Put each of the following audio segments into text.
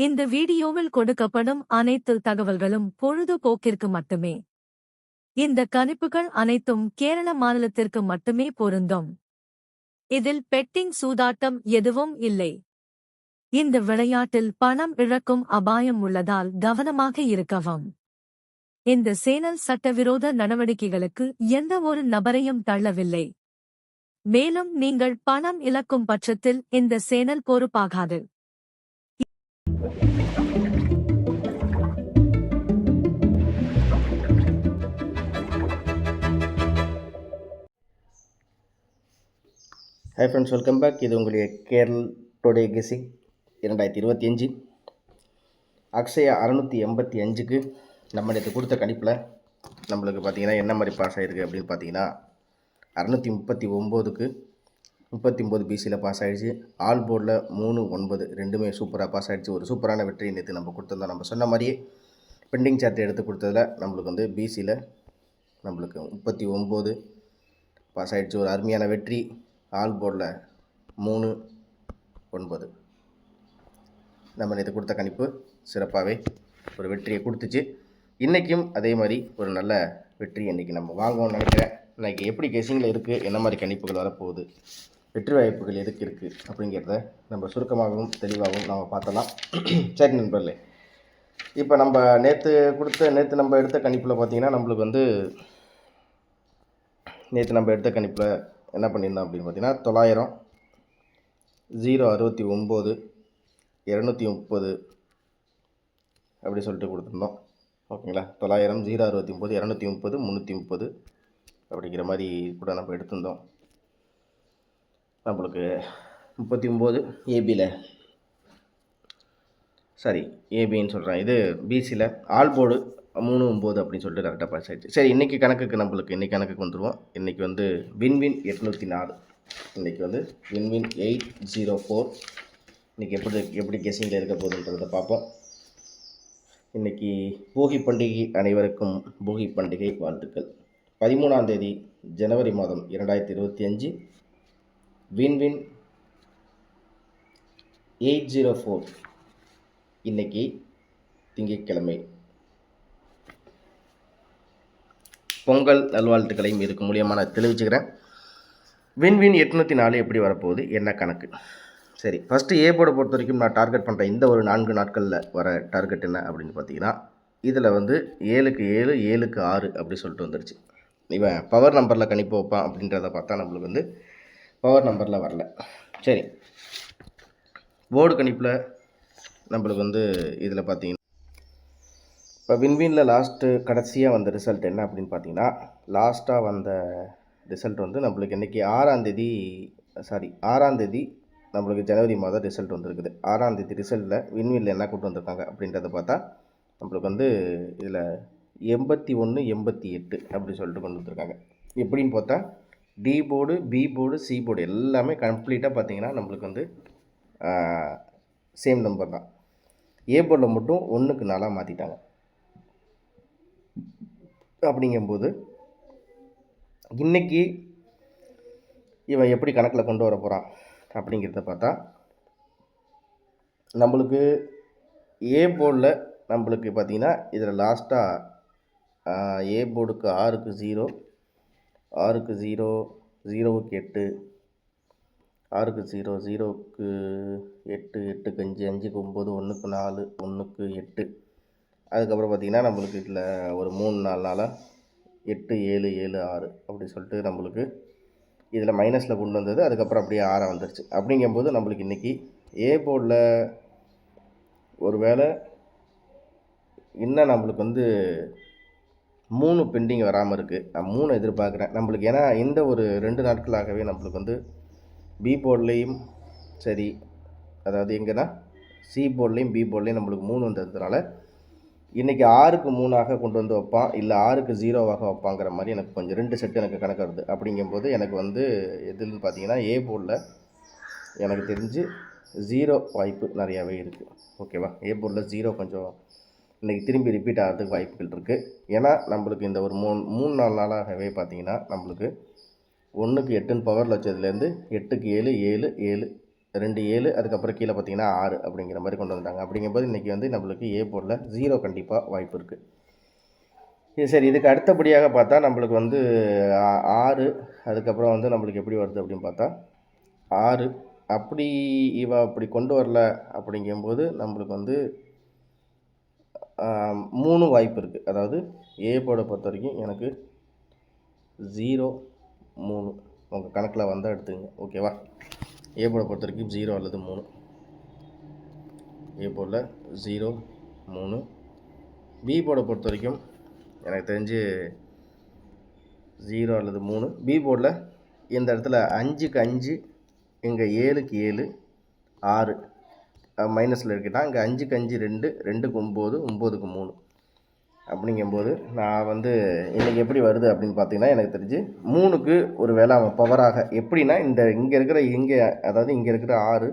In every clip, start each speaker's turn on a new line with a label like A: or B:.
A: இந்த வீடியோவில் கொடுக்கப்படும் அனைத்து தகவல்களும் பொழுதுபோக்கிற்கு மட்டுமே. இந்த கணிப்புகள் அனைத்தும் கேரள மாநிலத்திற்கு மட்டுமே பொருந்தும். இதில் பெட்டிங் சூதாட்டம் எதுவும் இல்லை. இந்த விளையாட்டில் பணம் இழக்கும் அபாயம் உள்ளதால் கவனமாக இருக்கவும். இந்த சேனல் சட்டவிரோத நடவடிக்கைகளுக்கு எந்த ஒரு நபரையும் தள்ளவில்லை. மேலும் நீங்கள் பணம் இழக்கும் பட்சத்தில் இந்த சேனல் பொறுப்பாகாது.
B: Hi friends, welcome back. இது உங்களுடைய கேரள் டுடே கெஸிங் 2025 அக்ஷயா 685க்கு நம்ம நேற்று கொடுத்த கணிப்பில் நம்மளுக்கு பார்த்திங்கன்னா என்ன மாதிரி பாஸ் ஆகிருக்கு அப்படின்னு பார்த்தீங்கன்னா 639க்கு 39 பிசியில் பாஸ் ஆகிடுச்சு. ஆல் போர்டில் 3-9 ரெண்டுமே சூப்பராக பாஸ் ஆகிடுச்சு. ஒரு சூப்பரான வெற்றி நேற்று நம்ம கொடுத்துருந்தோம். நம்ம சொன்ன மாதிரியே பெண்டிங் சார்ட் எடுத்து கொடுத்ததில் நம்மளுக்கு வந்து பிசியில் நம்மளுக்கு 39 பாஸ் ஆகிடுச்சு. ஒரு அருமையான வெற்றி. ஆல் போர்டில் 3-9 நம்ம நேற்று கொடுத்த கணிப்பு சிறப்பாகவே ஒரு வெற்றியை கொடுத்துச்சு. இன்றைக்கும் அதே மாதிரி ஒரு நல்ல வெற்றி இன்றைக்கி நம்ம வாங்குவோம்னு நினைக்கிறேன். இன்றைக்கி எப்படி கெஸிங்கில் இருக்குது, என்ன மாதிரி கணிப்புகள் வரப்போகுது, வெற்றி வாய்ப்புகள் எதுக்கு இருக்குது அப்படிங்கிறத நம்ம சுருக்கமாகவும் தெளிவாகவும் நம்ம பார்த்தலாம். சரி நண்பர்களே, இப்போ நம்ம நேற்று நம்ம எடுத்த கணிப்பில் பார்த்திங்கன்னா நம்மளுக்கு வந்து நேற்று நம்ம எடுத்த கணிப்பில் என்ன பண்ணியிருந்தோம் அப்படின்னு பார்த்தீங்கன்னா 900 069 230 அப்படி சொல்லிட்டு கொடுத்துருந்தோம். ஓகேங்களா, 900 069 230 330 அப்படிங்கிற மாதிரி கூட நம்ம எடுத்திருந்தோம். நம்மளுக்கு 39 ஏபியில் ஏபின்னு சொல்கிறேன், இது பிசியில் ஆல் போர்டு 3-9 அப்படின்னு சொல்லிட்டு கரெக்டாக பாஸ் ஆகிடுச்சு. சரி, இன்றைக்கி கணக்குக்கு வந்துடுவோம். இன்றைக்கி வந்து வின்வின் 804, இன்றைக்கி வந்து வின்வின் 804. இன்றைக்கி எப்படி கெஸிங்கில் இருக்க போகுதுன்றதை பார்ப்போம். இன்றைக்கி போகி பண்டிகை, அனைவருக்கும் போகி பண்டிகை வாழ்த்துக்கள். 13ஆம் தேதி ஜனவரி மாதம் 2025 வின்வின் 804. இன்றைக்கி திங்கட்கிழமை. பொங்கல் நல்வாழ்த்துக்களையும் இதுக்கு மூலியமாக நான் தெரிவிச்சுக்கிறேன். வின்வின் 804 எப்படி வரப்போகுது, என்ன கணக்கு? சரி, ஃபஸ்ட்டு ஏ போர்டை பொறுத்த வரைக்கும் நான் டார்கெட் பண்ணுறேன். இந்த ஒரு 4 நாட்களில் வர டார்கெட் என்ன அப்படின்னு பார்த்தீங்கன்னா, இதில் வந்து 7க்கு 7 7க்கு 6 அப்படி சொல்லிட்டு வந்துருச்சு. இவன் பவர் நம்பரில் கணிப்பு வைப்பான் அப்படின்றத பார்த்தா நம்மளுக்கு வந்து பவர் நம்பரில் வரல. சரி, போர்டு கணிப்பில் நம்மளுக்கு வந்து இதில் பார்த்தீங்கன்னா இப்போ வின்வினில் கடைசியாக வந்த ரிசல்ட் என்ன அப்படின்னு பார்த்தீங்கன்னா, லாஸ்ட்டாக வந்த ரிசல்ட் வந்து நம்மளுக்கு இன்றைக்கி 6ஆம் தேதி நம்மளுக்கு ஜனவரி மாதம் ரிசல்ட் வந்துருக்குது. 6ஆம் தேதி ரிசல்ட்டில் வின்வினில் என்ன கூட்டு வந்திருக்காங்க அப்படின்றத பார்த்தா நம்மளுக்கு வந்து இதில் 81 88 அப்படி சொல்லிட்டு கொண்டு வந்துருக்காங்க. எப்படின்னு பார்த்தா D board, B board, C board எல்லாமே கம்ப்ளீட்டாக பார்த்திங்கன்னா நம்மளுக்கு வந்து சேம் நம்பர் தான். ஏ போர்டில் மட்டும் 1க்கு 4 மாற்றிட்டாங்க. அப்படிங்கும்போது இன்றைக்கி இவன் எப்படி கணக்கில் கொண்டு வர போகிறான் அப்படிங்கிறத பார்த்தா நம்மளுக்கு ஏ போர்டில் நம்மளுக்கு பார்த்திங்கன்னா இதில் லாஸ்ட்டாக ஏ போர்டுக்கு 6க்கு 0 6க்கு 0 0க்கு 8 6க்கு 0 0க்கு 8 8க்கு 5 5க்கு 9 1க்கு 4 1க்கு 8. அதுக்கப்புறம் பார்த்திங்கன்னா நம்மளுக்கு இதில் ஒரு 3-4 நாளாக 8 7 7 6 அப்படி சொல்லிட்டு நம்மளுக்கு இதில் மைனஸில் கொண்டு வந்தது. அதுக்கப்புறம் அப்படியே 6 வந்துருச்சு. அப்படிங்கும்போது நம்மளுக்கு இன்றைக்கி ஏ போர்டில் ஒரு வேளை இன்னும் நம்மளுக்கு வந்து 3 பெண்டிங் வராமல் இருக்குது. நான் 3 எதிர்பார்க்குறேன் நம்மளுக்கு. ஏன்னா இந்த ஒரு 2 நாட்களாகவே நம்மளுக்கு வந்து பி போர்ட்லேயும் சரி, அதாவது எங்கன்னா சி போர்ட்லேயும் பி போர்ட்லேயும் நம்மளுக்கு 3 வந்ததுனால இன்றைக்கி 6க்கு 3ஆக கொண்டு வந்து வைப்பான், இல்லை 6க்கு 0ஆக வைப்பாங்கிற மாதிரி எனக்கு கொஞ்சம் 2 செட்டு எனக்கு கணக்கு வருது. அப்படிங்கும்போது எனக்கு வந்து எதுன்னு பார்த்தீங்கன்னா ஏ போர்டில் எனக்கு தெரிஞ்சு 0 வாய்ப்பு நிறையாவே இருக்குது. ஓகேவா, ஏ போர்டில் 0 கொஞ்சம் இன்றைக்கி திரும்பி ரிப்பீட் ஆகிறதுக்கு வாய்ப்புகள் இருக்குது. ஏன்னா நம்மளுக்கு இந்த ஒரு 3-4 நாளாகவே பார்த்திங்கன்னா நம்மளுக்கு 1க்கு 8ன்னு பவரில் வச்சதுலேருந்து 8க்கு 7 7 7 2 7 அதுக்கப்புறம் கீழே பார்த்தீங்கன்னா 6 அப்படிங்கிற மாதிரி கொண்டு வந்துட்டாங்க. அப்படிங்கும்போது இன்றைக்கி வந்து நம்மளுக்கு ஏ போர்டில் 0 கண்டிப்பாக வாய்ப்பு இருக்குது. இது சரி, இதுக்கு அடுத்தபடியாக பார்த்தா நம்மளுக்கு வந்து 6 அதுக்கப்புறம் வந்து நம்மளுக்கு எப்படி வருது அப்படின்னு பார்த்தா 6 அப்படி அப்படி கொண்டு வரல அப்படிங்கும்போது நம்மளுக்கு வந்து 3 வாய்ப்பு இருக்குது. அதாவது ஏ போர்டை பொறுத்த வரைக்கும் எனக்கு 0 3 உங்கள் கணக்கில் வந்தால் எடுத்துங்க. ஓகேவா? ஏ போர்டை பொறுத்த வரைக்கும் 0 அல்லது 3. ஏ போர்டில் 0 3. பி போர்டை பொறுத்த வரைக்கும் எனக்கு தெரிஞ்சு 0 அல்லது 3. பி போர்டில் இந்த இடத்துல 5க்கு 5 இங்கே 7க்கு 7 6 மைனஸில் இருக்குன்னா இங்கே 5க்கு 5 2 2க்கு 9 9க்கு 3 அப்படிங்கும்போது நான் வந்து இன்றைக்கி எப்படி வருது அப்படின்னு பார்த்தீங்கன்னா எனக்கு தெரிஞ்சு 3க்கு ஒரு வேளை அவன் பவராக எப்படின்னா இங்கே இருக்கிற அதாவது இங்கே இருக்கிற 6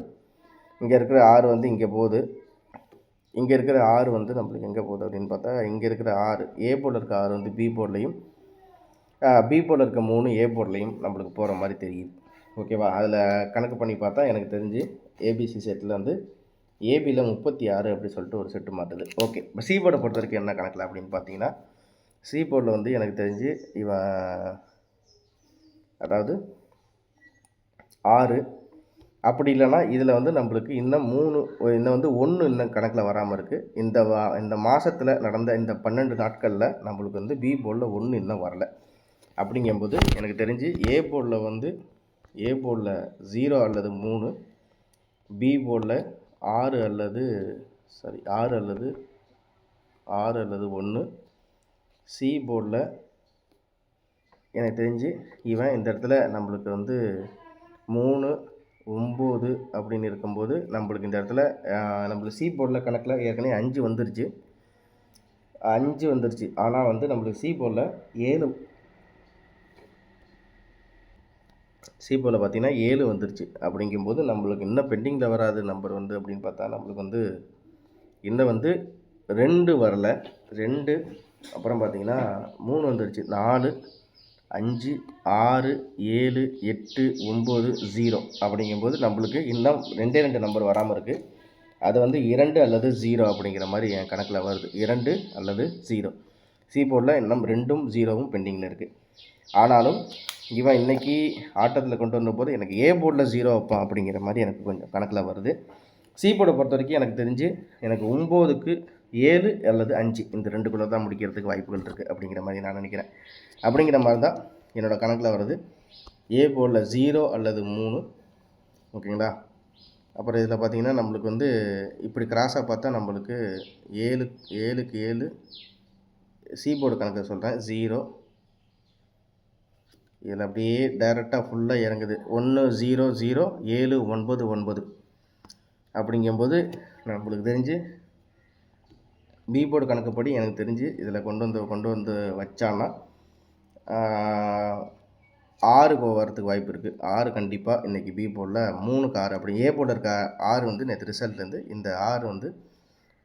B: இங்கே இருக்கிற 6 வந்து இங்கே போகுது. இங்கே இருக்கிற 6 வந்து நம்மளுக்கு எங்கே போகுது அப்படின்னு பார்த்தா இங்கே இருக்கிற 6 ஏ போர்டில் இருக்க 6 வந்து பி போர்ட்லேயும் பி போர்டில் இருக்க 3 ஏ போர்ட்லேயும் நம்மளுக்கு போகிற மாதிரி தெரியுது. ஓகேவா? அதில் கணக்கு பண்ணி பார்த்தா எனக்கு தெரிஞ்சு ஏபிசி செட்டில் வந்து ஏபியில் 36 அப்படி சொல்லிட்டு ஒரு செட்டு மாட்டுது. ஓகே, இப்போ சி போர்டை பொறுத்த வரைக்கும் என்ன கணக்கில் அப்படின்னு பார்த்தீங்கன்னா சி போர்டில் வந்து எனக்கு தெரிஞ்சு இவன் அதாவது 6 அப்படி இல்லைனா இதில் வந்து நம்மளுக்கு இன்னும் 3 இன்னும் வந்து 1 இன்னும் கணக்கில் வராமல் இருக்குது. இந்த மாதத்தில் நடந்த இந்த 12 நாட்களில் நம்மளுக்கு வந்து பி போர்டில் 1 இன்னும் வரலை. அப்படிங்கும்போது எனக்கு தெரிஞ்சு ஏ போர்டில் வந்து ஏ போர்டில் 0 அல்லது 3, பி போர்டில் 6 அல்லது 1, சி போர்டில் எனக்கு தெரிஞ்சு இவன் இந்த இடத்துல நம்மளுக்கு வந்து 3 9 அப்படின்னு இருக்கும்போது நம்மளுக்கு இந்த இடத்துல நம்மளுக்கு சி போர்டில் கணக்கில் ஏற்கனவே 5 வந்துருச்சு. ஆனால் வந்து நம்மளுக்கு சி போர்டில் 7 பார்த்தீங்கன்னா 7 வந்துருச்சு. அப்படிங்கும்போது நம்மளுக்கு இன்னும் பெண்டிங்கில் வராது நம்பர் வந்து அப்படின்னு பார்த்தா நம்மளுக்கு வந்து இன்னும் வந்து 2 வரலை. 2 அப்புறம் பார்த்தீங்கன்னா 3 வந்துருச்சு. 4 5 6 7 8 9 0 அப்படிங்கும்போது நம்மளுக்கு இன்னும் 2 நம்பர் வராமல் இருக்குது. அது வந்து 2 அல்லது 0 அப்படிங்கிற மாதிரி என் கணக்கில் வருது. 2 அல்லது 0. சி போர்டில் இன்னும் 2ம் 0வும் பெண்டிங்கில் இருக்குது. ஆனாலும் இவன் இன்றைக்கி ஆட்டத்தில் கொண்டு வந்தபோது எனக்கு ஏ போர்டில் 0 வைப்பான் அப்படிங்கிற மாதிரி எனக்கு கொஞ்சம் கணக்கில் வருது. சி போர்டை பொறுத்த வரைக்கும் எனக்கு தெரிஞ்சு எனக்கு 9க்கு 7 அல்லது 5 இந்த 2குள்ளே தான் முடிக்கிறதுக்கு வாய்ப்புகள் இருக்குது அப்படிங்கிற மாதிரி நான் நினைக்கிறேன். அப்படிங்கிற மாதிரி தான் என்னோடய கணக்கில் வருது. ஏ போர்டில் 0 அல்லது 3. ஓகேங்களா? அப்புறம் இதில் பார்த்திங்கன்னா நம்மளுக்கு வந்து இப்படி கிராஸாக பார்த்தா நம்மளுக்கு 7க்கு 7 சி போர்டு கணக்கில் சொல்கிறேன் 0. இதில் அப்படியே டைரெக்டாக ஃபுல்லாக இறங்குது. 1 0 0 7 9 9 அப்படிங்கும்போது நம்மளுக்கு தெரிஞ்சு பி போர்டு கணக்குப்படி எனக்கு தெரிஞ்சு இதில் கொண்டு வந்து வச்சான்னா 6 வரத்துக்கு வாய்ப்பு இருக்குது. 6 கண்டிப்பாக இன்றைக்கி பி போர்டில் 3க்கு 6 அப்படி ஏ போர்டில் இருக்க 6 வந்து நேற்று ரிசல்ட்லேருந்து இந்த 6 வந்து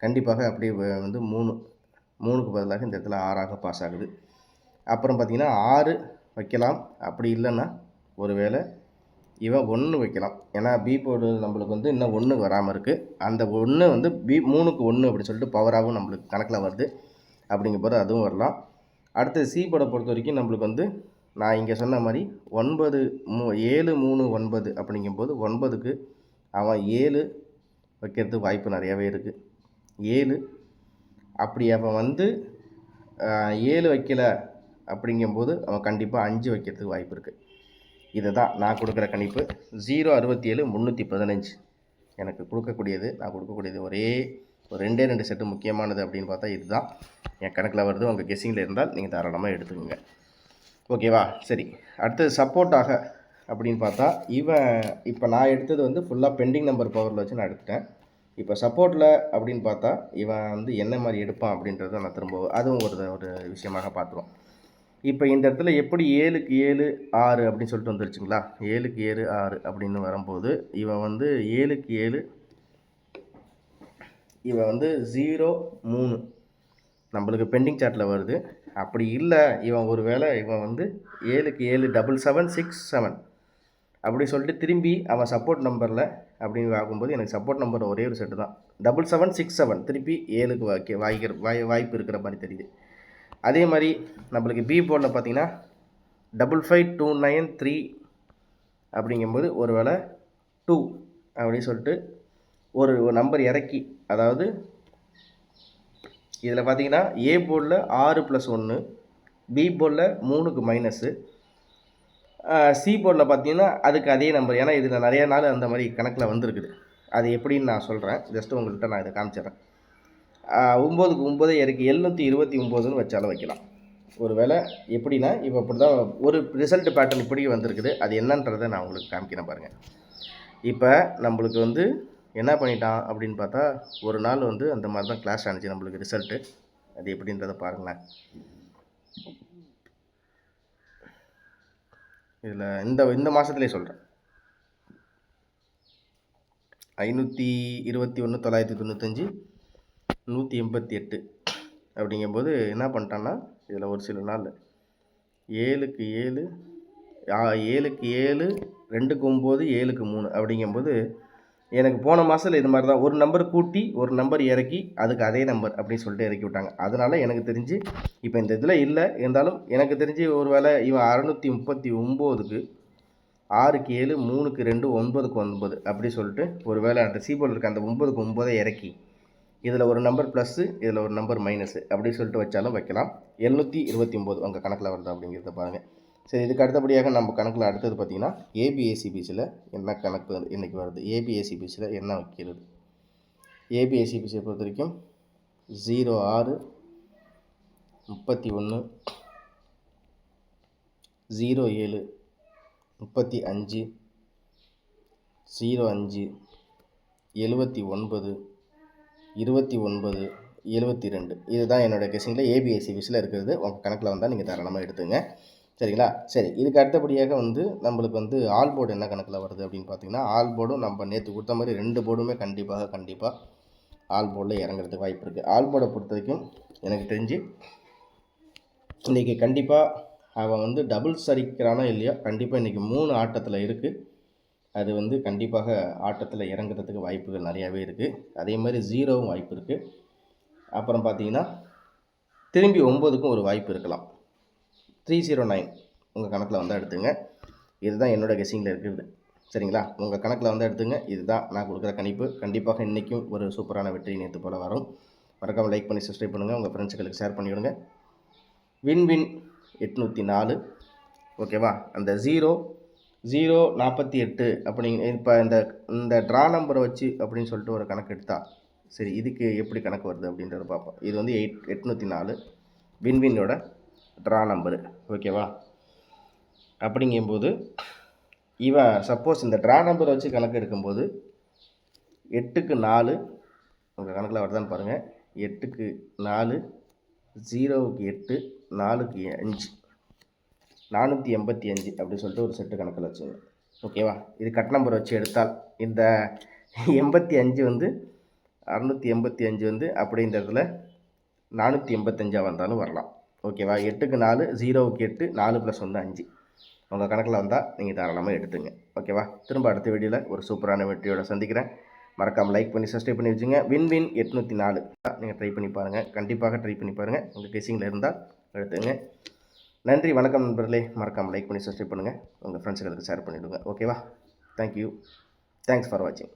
B: கண்டிப்பாக அப்படியே வந்து 3க்கு பதிலாக இந்த இடத்துல 6ஆக பாஸ் ஆகுது. அப்புறம் பார்த்திங்கன்னா 6 வைக்கலாம். அப்படி இல்லைன்னா ஒருவேளை இவன் 1 வைக்கலாம். ஏன்னா பி போர்டு நம்மளுக்கு வந்து இன்னும் 1 வராமல் இருக்குது. அந்த 1 வந்து 3க்கு 1 அப்படி சொல்லிட்டு பவராகவும் நம்மளுக்கு கணக்கில் வருது. அப்படிங்கும்போது அதுவும் வரலாம். அடுத்தது சி போர்டை பொறுத்த வரைக்கும் நம்மளுக்கு வந்து நான் இங்கே சொன்ன மாதிரி 7 3 9 அப்படிங்கும்போது 9க்கு அவன் 7 வைக்கிறதுக்கு வாய்ப்பு நிறையாவே இருக்குது. 7 அப்படி அவன் வந்து 7 வைக்கலை அப்படிங்கும்போது அவன் கண்டிப்பாக 5 வைக்கிறதுக்கு வாய்ப்பு இருக்குது. இதை தான் நான் கொடுக்குற கணிப்பு. 067 315 எனக்கு கொடுக்கக்கூடியது. நான் கொடுக்கக்கூடியது ஒரே ஒரு 2 செட்டு முக்கியமானது அப்படின்னு பார்த்தா இதுதான் என் கணக்கில் வருது. உங்கள் கெஸ்ஸிங்கில் இருந்தால் நீங்கள் தாராளமாக எடுத்துக்கோங்க. ஓகேவா? சரி, அடுத்தது சப்போர்ட்டாக அப்படின்னு பார்த்தா இவன் இப்போ நான் எடுத்தது வந்து ஃபுல்லாக பெண்டிங் நம்பர் பவரில் வச்சு நான் எடுத்துட்டேன். இப்போ சப்போர்ட்டில் அப்படின்னு பார்த்தா இவன் வந்து என்ன மாதிரி எடுப்பான் அப்படின்றத நான் திரும்ப அதுவும் ஒரு விஷயமாக பார்த்துருவோம். இப்போ இந்த இடத்துல எப்படி 7க்கு 7 6 அப்படின்னு சொல்லிட்டு வந்துருச்சுங்களா? 7க்கு 7 6 அப்படின்னு வரும்போது இவன் வந்து 7க்கு 7 இவன் வந்து 0 3 நம்மளுக்கு பெண்டிங் சார்ட்டில் வருது. அப்படி இல்லை இவன் ஒரு வேளை இவன் வந்து 7க்கு 7 7 7 6 7 அப்படி சொல்லிட்டு திரும்பி அவன் சப்போர்ட் நம்பரில் அப்படின்னு பார்க்கும்போது எனக்கு சப்போர்ட் நம்பர் ஒரே ஒரு செட்டு தான் 7767 திருப்பி 7க்கு வாய்ப்பு இருக்கிற மாதிரி தெரியுது. அதே மாதிரி நம்மளுக்கு பி போர்டில் பார்த்தீங்கன்னா 55293 அப்படிங்கும்போது ஒரு வேளை 2 அப்படின்னு சொல்லிட்டு ஒரு நம்பர் இறக்கி, அதாவது இதில் பார்த்தீங்கன்னா ஏ போர்டில் 6+1, பி போர்டில் 3க்கு மைனஸு, சி போர்டில் பார்த்தீங்கன்னா அதுக்கு அதே நம்பர். ஏன்னா இதில் நிறைய நாள் அந்த மாதிரி கணக்கில் வந்திருக்குது. அது எப்படின்னு நான் சொல்கிறேன். ஜஸ்ட்டு உங்கள்கிட்ட நான் இதை காமிச்சிட்றேன். 9க்கு 9 இறக்கி 729ன்னு வச்சாலும் வைக்கலாம். ஒரு வேளை எப்படின்னா இப்போ இப்படி தான் ஒரு ரிசல்ட் பேட்டர்ன் இப்படி வந்திருக்குது. அது என்னன்றதை நான் உங்களுக்கு காமிக்கிறேன் பாருங்கள். இப்போ நம்மளுக்கு வந்து என்ன பண்ணிட்டான் அப்படின்னு பார்த்தா, ஒரு நாள் வந்து அந்த மாதிரி தான் கிளாஸ் ஆனிச்சு நம்மளுக்கு ரிசல்ட்டு. அது எப்படின்றத பாருங்களேன். இதில் இந்த மாதத்துலேயே சொல்கிறேன். 521 995 188 அப்படிங்கும்போது என்ன பண்ணிட்டான்னா, இதில் ஒரு சில நாள் 7க்கு 7 7க்கு 7 2க்கு 9 7க்கு 3 அப்படிங்கும்போது எனக்கு போன மாதத்தில் இது மாதிரி தான் ஒரு நம்பர் கூட்டி ஒரு நம்பர் இறக்கி அதுக்கு அதே நம்பர் அப்படின்னு சொல்லிட்டு இறக்கி விட்டாங்க. அதனால் எனக்கு தெரிஞ்சு இப்போ இந்த இதில் இல்லை, இருந்தாலும் எனக்கு தெரிஞ்சு ஒரு வேளை இவன் 639க்கு 6க்கு 7 3க்கு 2 9க்கு 9 அப்படி சொல்லிட்டு ஒரு வேளை அந்த சீபோர்டில் இருக்க அந்த 9க்கு 9 இறக்கி இதில் ஒரு நம்பர் ப்ளஸ்ஸு இதில் ஒரு நம்பர் மைனஸு அப்படி சொல்லிட்டு வச்சாலும் வைக்கலாம். 729 உங்கள் கணக்கில் வருது அப்படிங்கிறத பாருங்கள். சரி, இதுக்கு அடுத்தபடியாக நம்ம கணக்கில் அடுத்தது பார்த்திங்கன்னா ஏபிஏசிபிசியில் என்ன கணக்கு இன்றைக்கி வருது, ஏபிஏசிபிசியில் என்ன வைக்கிறது. ஏபிஏசிபிசியை பொறுத்த வரைக்கும் 06 31 07 35 05 79 29 72 இதுதான் என்னோடய கெஸிங்கில் ஏபிஎஸ்சிபிஸில் இருக்கிறது. உங்கள் கணக்கில் வந்தால் நீங்கள் தாராளமாக எடுத்துங்க. சரிங்களா? சரி, இதுக்கு அடுத்தபடியாக வந்து நம்மளுக்கு வந்து ஆல் போர்டு என்ன கணக்கில் வருது அப்படின்னு பார்த்தீங்கன்னா, ஆல் போர்டும் நம்ம நேற்று கொடுத்த மாதிரி 2 போர்டுமே கண்டிப்பாக ஆல் போர்டில் இறங்குறதுக்கு வாய்ப்பு இருக்குது. ஆல் போர்டை பொறுத்த வரைக்கும் எனக்கு தெரிஞ்சு இன்றைக்கி கண்டிப்பாக அவன் வந்து டபுள்ஸ் அடிக்கிறானோ இல்லையோ, கண்டிப்பாக இன்றைக்கி 3 ஆட்டத்தில் இருக்குது. அது வந்து கண்டிப்பாக ஆட்டத்தில் இறங்குறதுக்கு வாய்ப்புகள் நிறையாவே இருக்குது. அதே மாதிரி 0வும் வாய்ப்பு இருக்குது. அப்புறம் பார்த்தீங்கன்னா திரும்பி 9க்கும் ஒரு வாய்ப்பு இருக்கலாம். 309 உங்கள் கணக்கில் வந்தால் எடுத்துங்க. இதுதான் என்னோடய கெஸ்ஸிங்கில் இருக்கிறது. சரிங்களா? உங்கள் கணக்கில் வந்தால் எடுத்துங்க. இதுதான் நான் கொடுக்குற கணிப்பு. கண்டிப்பாக இன்றைக்கும் ஒரு சூப்பரான வெற்றி நேற்று போல் வரும். மறக்காமல் லைக் பண்ணி சப்ஸ்கிரைப் பண்ணுங்கள். உங்கள் ஃப்ரெண்ட்ஸுகளுக்கு ஷேர் பண்ணிவிடுங்க. வின் 804 ஓகேவா? அந்த 048 அப்படிங்க. இப்போ இந்த ட்ரா நம்பரை வச்சு அப்படின்னு சொல்லிட்டு ஒரு கணக்கு எடுத்தா சரி, இதுக்கு எப்படி கணக்கு வருது அப்படின்றத பார்ப்போம். இது வந்து 804 வின்னோட ட்ரா நம்பரு. ஓகேவா? அப்படிங்கும்போது இவன் சப்போஸ் இந்த ட்ரா நம்பரை வச்சு கணக்கு எடுக்கும்போது 8க்கு 4 உங்கள் கணக்கில் வருதான்னு பாருங்கள். 8க்கு 4 0க்கு 8 4க்கு 5 485 அப்படி சொல்லிட்டு ஒரு செட்டு கணக்கில் வச்சுங்க. ஓகேவா? இது கட் நம்பர் வச்சு எடுத்தால் இந்த 85 வந்து 685 வந்து அப்படின்றதுல 485 வந்தாலும் வரலாம். ஓகேவா? 8க்கு 4 0க்கு 8 4 + 1 5 உங்கள் கணக்கில் வந்தால் நீங்கள் தாராளமாக எடுத்துங்க. ஓகேவா? திரும்ப அடுத்த வீடியோவில் ஒரு சூப்பரான வெற்றியோட சந்திக்கிறேன். மறக்காமல் லைக் பண்ணி சப்ஸ்கிரைப் பண்ணி வச்சுங்க. வின் 804 நீங்கள் ட்ரை பண்ணி பாருங்கள். கண்டிப்பாக ட்ரை பண்ணி பாருங்கள். உங்கள் கெஸிங்கில் இருந்தால் எடுத்துங்க. நன்றி, வணக்கம் நண்பர்களே. மறக்காமல் லைக் பண்ணி சப்ஸ்கிரைப் பண்ணுங்கள். உங்கள் ஃப்ரெண்ட்ஸுகளுக்கு ஷேர் பண்ணிவிடுங்க. ஓகேவா? தேங்க்யூ. தேங்க்ஸ் ஃபார் வாட்சிங்.